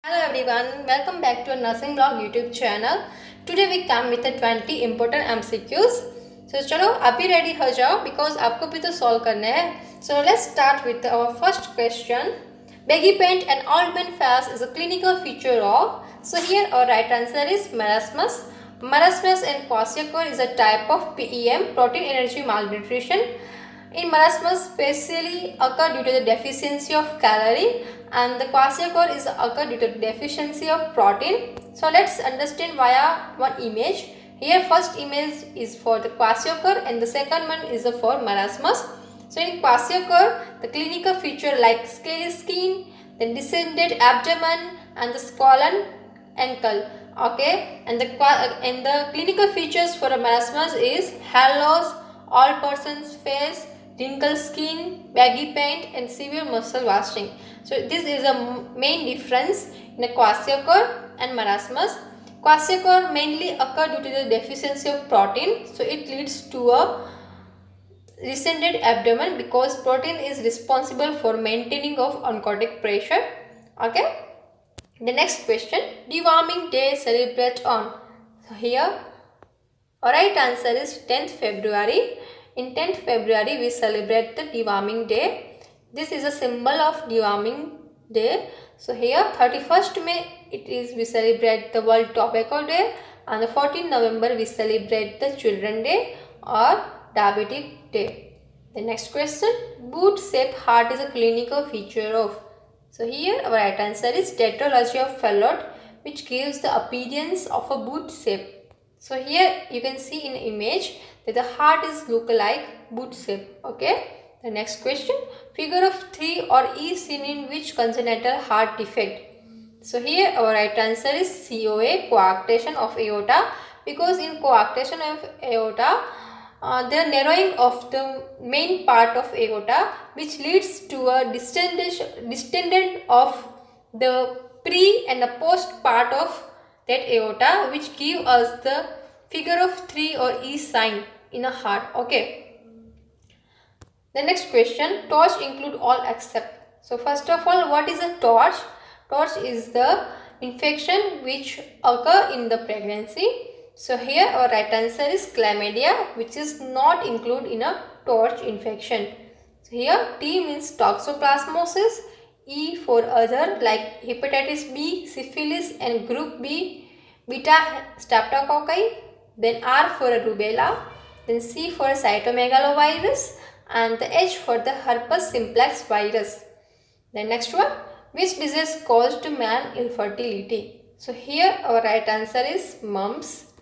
Hello everyone, welcome back to a nursing blog YouTube channel. Today we come with the 20 important MCQs. So चलो अभी ready हो जाओ because आपको भी तो solve करने हैं. So let's start with our first question. Baggy pant and ointment fast is a clinical feature of. So here our right answer is merasmus. Merasmus and kwashiorkor is a type of PEM, protein energy malnutrition. In marasmus specially occur due to the deficiency of calorie, and the kwashiorkor is occur due to deficiency of protein. So let's understand via one image. Here first image is for the kwashiorkor and the second one is for marasmus. So in kwashiorkor, the clinical feature like scaly skin, then distended abdomen and the swollen ankle. Okay, and the clinical features for a marasmus is hair loss, all person's face, wrinkled skin, baggy pant and severe muscle wasting. So this is a main difference in a kwashiorkor and marasmus. Kwashiorkor mainly occur due to the deficiency of protein, so it leads to a receded abdomen because protein is responsible for maintaining of oncotic pressure. Okay. The next question, dewarming day celebrate on. So here our right answer is 10th February. In 10th February we celebrate the dewarming day. This is a symbol of dewarming day. So here 31st May we celebrate the World Tobacco Day, and the 14th November we celebrate the Children Day or Diabetic Day. The next question, boot shaped heart is a clinical feature of. So here our right answer is tetralogy of Fallot, which gives the appearance of a boot shape. So here you can see in image that the heart is look like boot shape. Okay. The next question, figure of 3 or is seen in which congenital heart defect. So here our right answer is COA, coarctation of aorta, because in coarctation of aorta the narrowing of the main part of aorta, which leads to a distended of the pre and the post part of that aorta, which give us the figure of 3 or E sign in a heart. Okay. The next question, torch include all except. So first of all, what is a torch? Torch is the infection which occur in the pregnancy. So here our right answer is chlamydia, which is not included in a torch infection. So here T means toxoplasmosis, E for other like hepatitis B, syphilis and group B, beta streptococci, then R for rubella, then C for cytomegalovirus and the H for the herpes simplex virus. The next one, which disease caused man infertility? So here our right answer is mumps.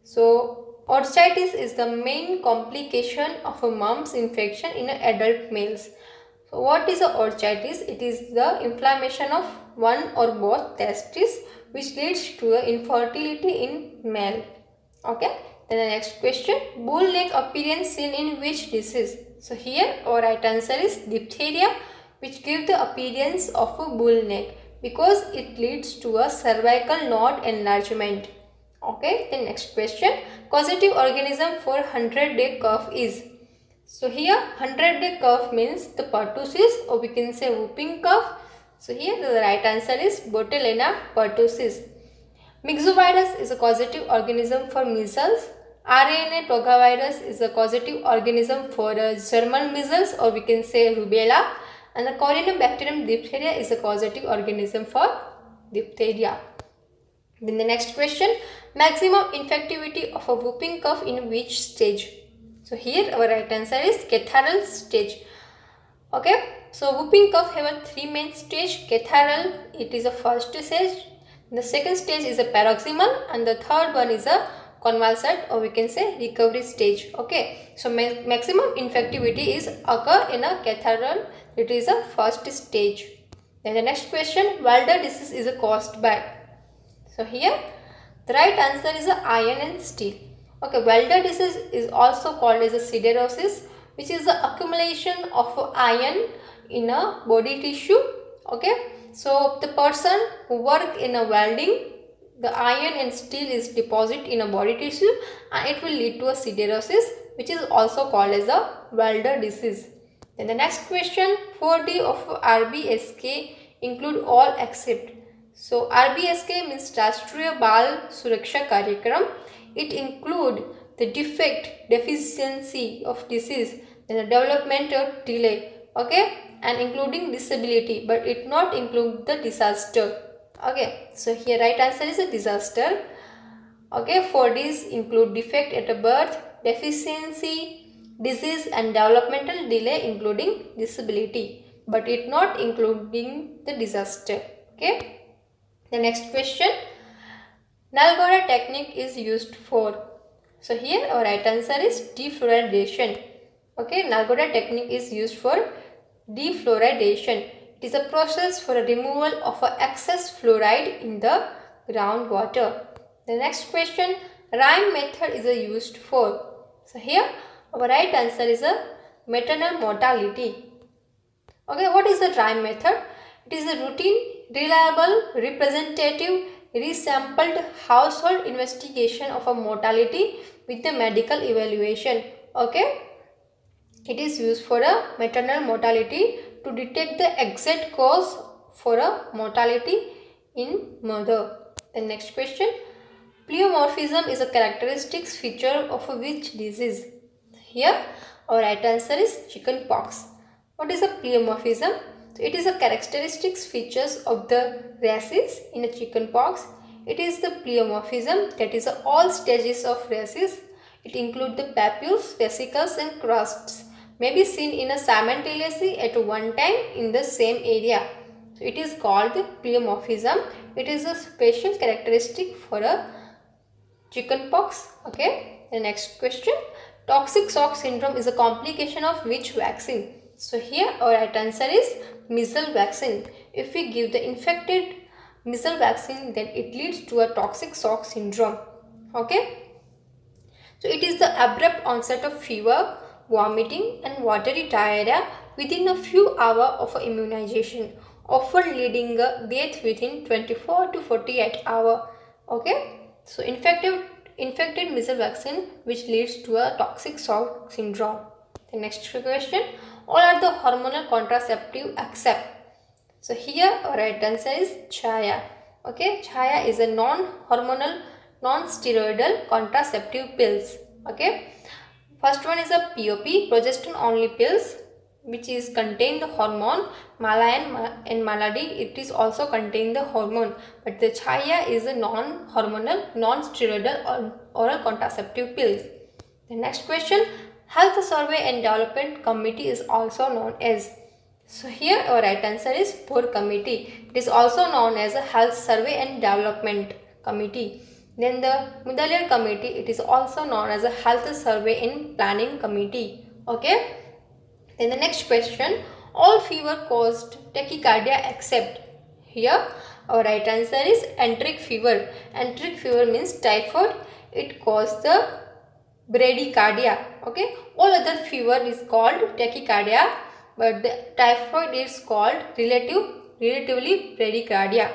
So orchitis is the main complication of a mumps infection in adult males. So what is a orchitis? It is the inflammation of one or both testes which leads to infertility in male. Okay. Then the next question, bull neck appearance seen in which disease? So here our right answer is diphtheria, which gives the appearance of a bull neck because it leads to a cervical node enlargement. Okay, the next question, causative organism for 100-day cough is. So here 100-day cough means the pertussis, or we can say whooping cough. So here the right answer is Botulina pertussis. Myxovirus is a causative organism for measles. RNA togavirus is a causative organism for German measles, or we can say rubella. And the Corynebacterium diphtheria is a causative organism for diphtheria. Then the next question, maximum infectivity of a whooping cough in which stage? So here our right answer is catarrhal stage. Okay, so whooping cough have a 3 main stage. Catarrhal, it is a first stage. The second stage is a paroxysmal, and the third one is a convalescent, or we can say recovery stage. Okay, so maximum infectivity is occur in a catarrhal. It is a first stage. Then the next question, Welder disease is caused by. So here the right answer is iron and steel. Okay, Welder disease is also called as a siderosis, which is the accumulation of iron in a body tissue. Okay, so the person who work in a welding, the iron and steel is deposited in a body tissue and it will lead to a siderosis, which is also called as a Welder disease. Then the next question, 4D of RBSK include all except. So RBSK means Rashtriya Bal Suraksha Karyakram. It include the defect, deficiency of disease, and the developmental delay, okay, and including disability, but it not include the disaster. Okay, so here right answer is a disaster. Okay, for these include defect at a birth, deficiency, disease and developmental delay including disability, but it not including the disaster. Okay. The next question, Nalgoda technique is used for. So here our right answer is defluoridation. Okay, Nalgoda technique is used for defluoridation. It is a process for a removal of excess fluoride in the groundwater. The next question, rhyme method is used for. So here our right answer is a maternal mortality. Okay, what is the rhyme method? It is a routine, reliable, representative, resampled household investigation of a mortality with the medical evaluation. Okay, it is used for a maternal mortality to detect the exact cause for a mortality in mother. The next question, pleomorphism is a characteristic feature of which disease? Here our right answer is chicken pox. What is a pleomorphism? So it is a characteristic features of the races in a chicken pox. It is the pleomorphism, that is all stages of races. It includes the papules, vesicles and crusts may be seen in a simultaneously at one time in the same area. So it is called the pleomorphism. It is a special characteristic for a chicken pox. Okay. The next question, toxic shock syndrome is a complication of which vaccine? So here our right answer is measles vaccine. If we give the infected measles vaccine, then it leads to a toxic shock syndrome. Okay. So it is the abrupt onset of fever, vomiting and watery diarrhea within a few hours of immunization, often leading a death within 24 to 48 hours. Okay. So infected measles vaccine which leads to a toxic shock syndrome. The next question, all are the hormonal contraceptive except. So here our right answer is Chaya. Okay, Chaya is a non-hormonal, non-steroidal contraceptive pills. Okay, first one is a POP, progesterone only pills, which is contain the hormone Malayan and Maladi. It is also contain the hormone, but the Chaya is a non-hormonal, non-steroidal oral contraceptive pills. The next question, Health Survey and Development Committee is also known as. So here our right answer is POR committee. It is also known as a Health Survey and Development Committee. Then the Mudaliar committee, it is also known as a Health Survey and Planning Committee. Okay. Then the next question, all fever caused tachycardia except. Here our right answer is enteric fever. Enteric fever means typhoid. It caused the bradycardia. Okay, all other fever is called tachycardia, but the typhoid is called relatively bradycardia.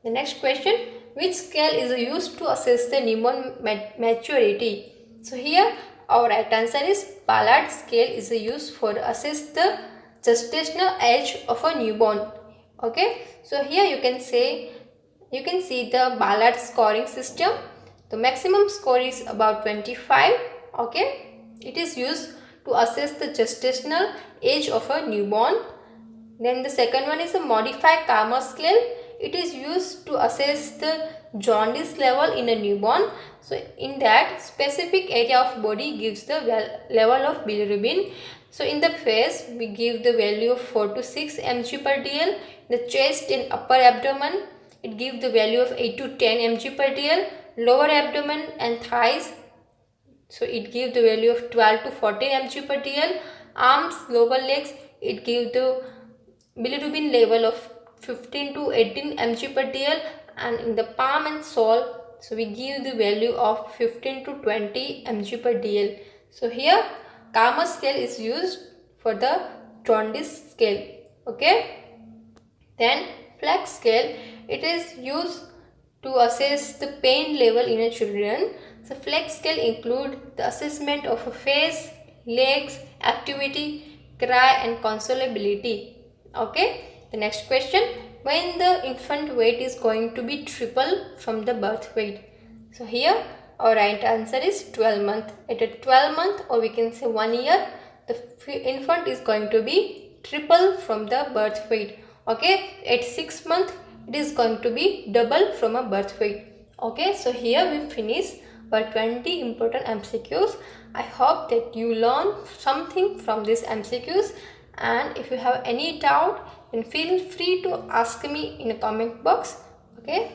The next question, which scale is used to assess the newborn maturity? So here our right answer is Ballard scale is used for assess the gestational age of a newborn. Okay, so here you can see the Ballard scoring system. The maximum score is about 25. Okay, it is used to assess the gestational age of a newborn. Then the second one is a modified Karma scale. It is used to assess the jaundice level in a newborn. So in that specific area of body gives the level of bilirubin. So in the face we give the value of 4 to 6 mg per dl. The chest and upper abdomen it gives the value of 8 to 10 mg per dl. Lower abdomen and thighs, so it gives the value of 12 to 14 mg per dl. Arms, lower legs, it gives the bilirubin level of 15 to 18 mg per dl, and in the palm and sole, so we give the value of 15 to 20 mg per dl. So here Karma scale is used for the jaundice scale. Okay. Then Flex scale, it is used to assess the pain level in a children. So Flex scale include the assessment of a face, legs, activity, cry and consolability. Okay. The next question, when the infant weight is going to be triple from the birth weight? So here our right answer is 12 month. At a 12 month, or we can say 1 year, the infant is going to be triple from the birth weight. Okay, at 6 month it is going to be double from a birth weight. Okay, so here we finish our 20 important MCQs. I hope that you learn something from these MCQs, and if you have any doubt, then feel free to ask me in a comment box. Okay.